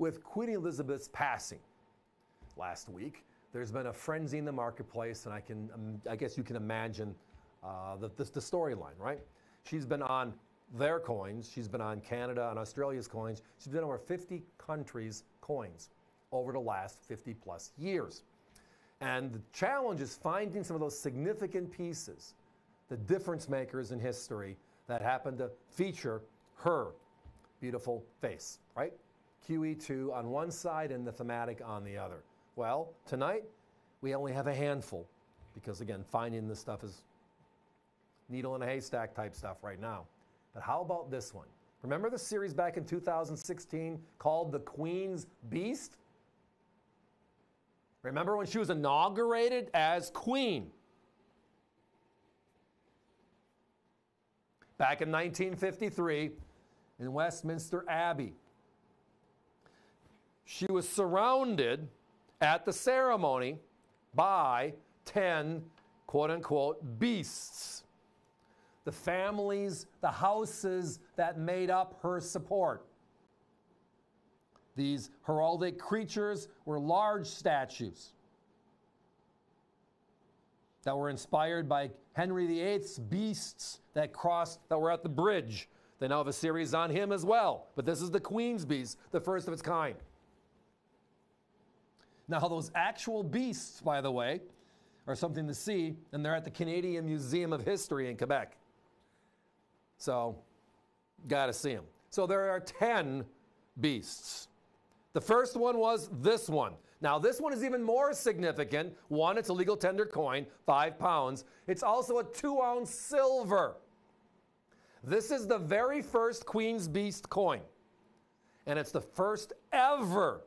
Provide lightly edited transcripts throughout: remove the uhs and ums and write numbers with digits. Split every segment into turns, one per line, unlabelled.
with Queen Elizabeth's passing last week, there's been a frenzy in the marketplace, and I guess you can imagine the storyline, right? She's been on their coins. She's been on Canada and Australia's coins. She's been over 50 countries' coins over the last 50 plus years. And the challenge is finding some of those significant pieces, the difference makers in history that happen to feature her beautiful face, right? QE2 on one side and the thematic on the other. Well, tonight we only have a handful because, again, finding this stuff is needle in a haystack type stuff right now. But how about this one? Remember the series back in 2016 called The Queen's Beast? Remember when she was inaugurated as queen? Back in 1953 in Westminster Abbey. She was surrounded at the ceremony by 10, quote-unquote, beasts. The families, the houses that made up her support. These heraldic creatures were large statues that were inspired by Henry VIII's beasts that were at the bridge. They now have a series on him as well. But this is the Queen's Beast, the first of its kind. Now, those actual beasts, by the way, are something to see, and they're at the Canadian Museum of History in Quebec. So, got to see them. So there are 10 beasts. The first one was this one. Now, this one is even more significant. One, it's a legal tender coin, 5 pounds. It's also a 2-ounce silver. This is the very first Queen's Beast coin. And it's the first ever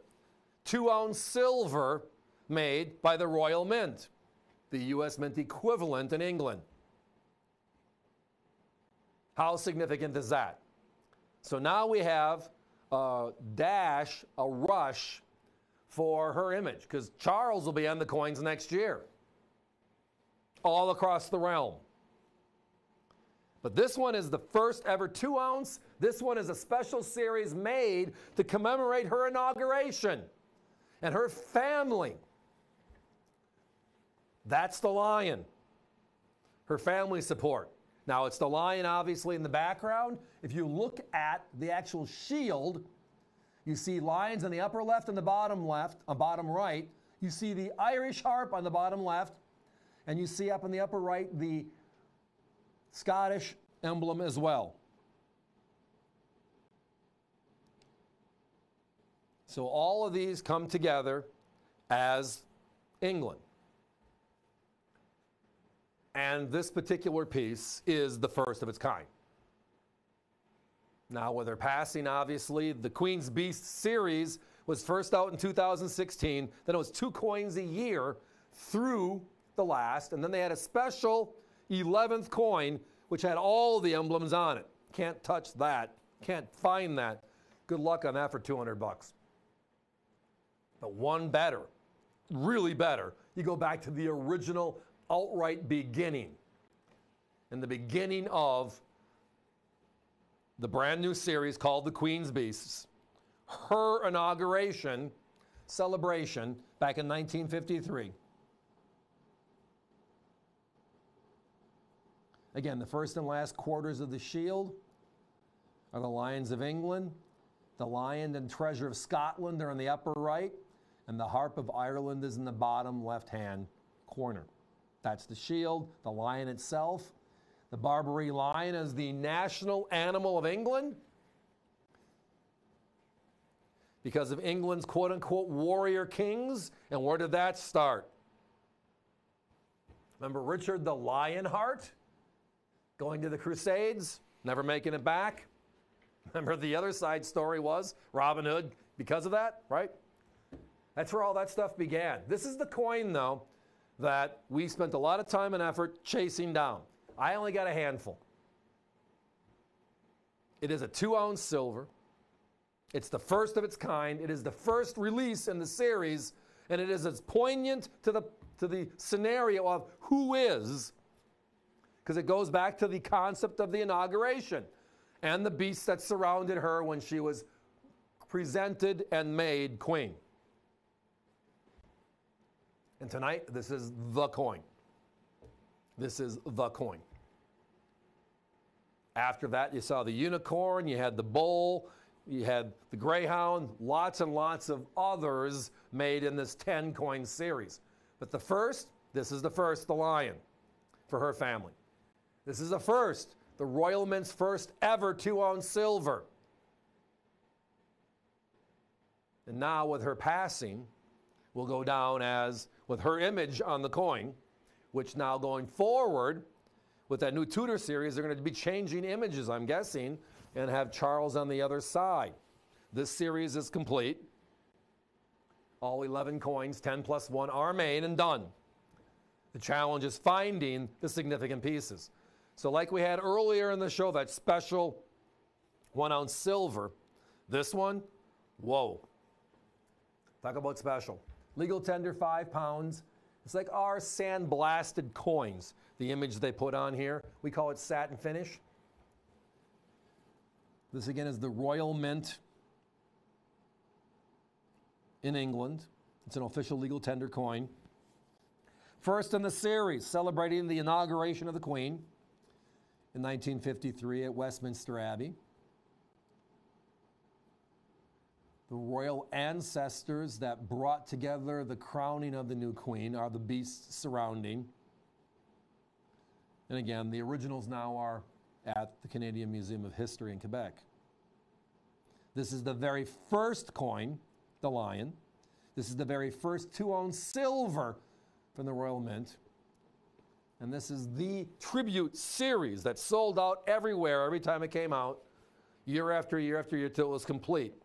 2-ounce silver made by the Royal Mint, the U.S. Mint equivalent in England. How significant is that? So now we have a rush for her image, because Charles will be on the coins next year, all across the realm. But this one is the first ever 2-ounce. This one is a special series made to commemorate her inauguration and her family. That's the lion, her family support. Now, it's the lion, obviously, in the background. If you look at the actual shield, you see lions on the upper left and the bottom right. You see the Irish harp on the bottom left. And you see up in the upper right the Scottish emblem as well. So all of these come together as England. And this particular piece is the first of its kind. Now, with her passing, obviously, the Queen's Beast series was first out in 2016. Then it was 2 coins a year through the last. And then they had a special 11th coin, which had all the emblems on it. Can't touch that. Can't find that. Good luck on that for $200. But one better, really better. You go back to the original outright beginning. In the beginning of the brand new series called The Queen's Beasts, her inauguration celebration back in 1953. Again, the first and last quarters of the shield are the Lions of England. The Lion and Treasure of Scotland are in the upper right, and the Harp of Ireland is in the bottom left-hand corner. That's the shield, the lion itself. The Barbary lion is the national animal of England because of England's quote-unquote warrior kings. And where did that start? Remember Richard the Lionheart going to the Crusades, never making it back? Remember the other side story was Robin Hood because of that, right? That's where all that stuff began. This is the coin, though, that we spent a lot of time and effort chasing down. I only got a handful. It is a 2-ounce silver. It's the first of its kind. It is the first release in the series, and it is as poignant to the scenario of who is, because it goes back to the concept of the inauguration and the beasts that surrounded her when she was presented and made queen. And tonight, this is the coin. This is the coin. After that, you saw the unicorn, you had the bull, you had the greyhound, lots and lots of others made in this 10-coin series. But this is the first, the lion, for her family. This is the first, the Royal Mint's first ever 2-ounce silver. And now with her passing, will go down as, with her image on the coin, which now going forward, with that new Tudor series, they're going to be changing images, I'm guessing, and have Charles on the other side. This series is complete. All 11 coins, 10 plus 1, are made and done. The challenge is finding the significant pieces. So like we had earlier in the show, that special 1-ounce silver, this one, whoa. Talk about special. Legal tender, 5 pounds. It's like our sandblasted coins, the image they put on here. We call it satin finish. This again is the Royal Mint in England. It's an official legal tender coin. First in the series, celebrating the inauguration of the Queen in 1953 at Westminster Abbey. The royal ancestors that brought together the crowning of the new queen are the beasts surrounding. And again, the originals now are at the Canadian Museum of History in Quebec. This is the very first coin, the lion. This is the very first 2-ounce silver from the Royal Mint. And this is the tribute series that sold out everywhere every time it came out, year after year after year, till it was complete.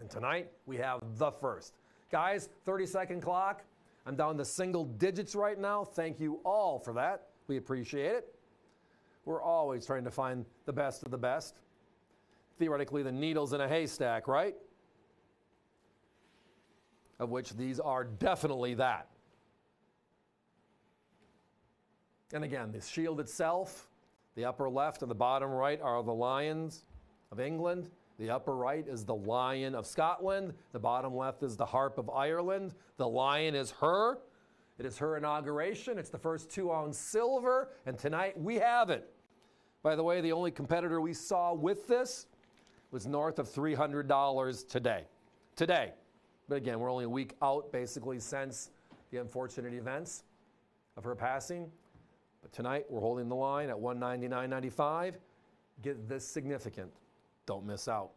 And tonight, we have the first. Guys, 30-second clock. I'm down to single digits right now. Thank you all for that. We appreciate it. We're always trying to find the best of the best. Theoretically, the needles in a haystack, right? Of which these are definitely that. And again, the shield itself, the upper left and the bottom right are the lions of England. The upper right is the Lion of Scotland. The bottom left is the Harp of Ireland. The lion is her. It is her inauguration. It's the first 2-ounce silver, and tonight we have it. By the way, the only competitor we saw with this was north of $300 today. Today. But again, we're only a week out, basically, since the unfortunate events of her passing. But tonight, we're holding the line at $199.95. Get this significant. Don't miss out.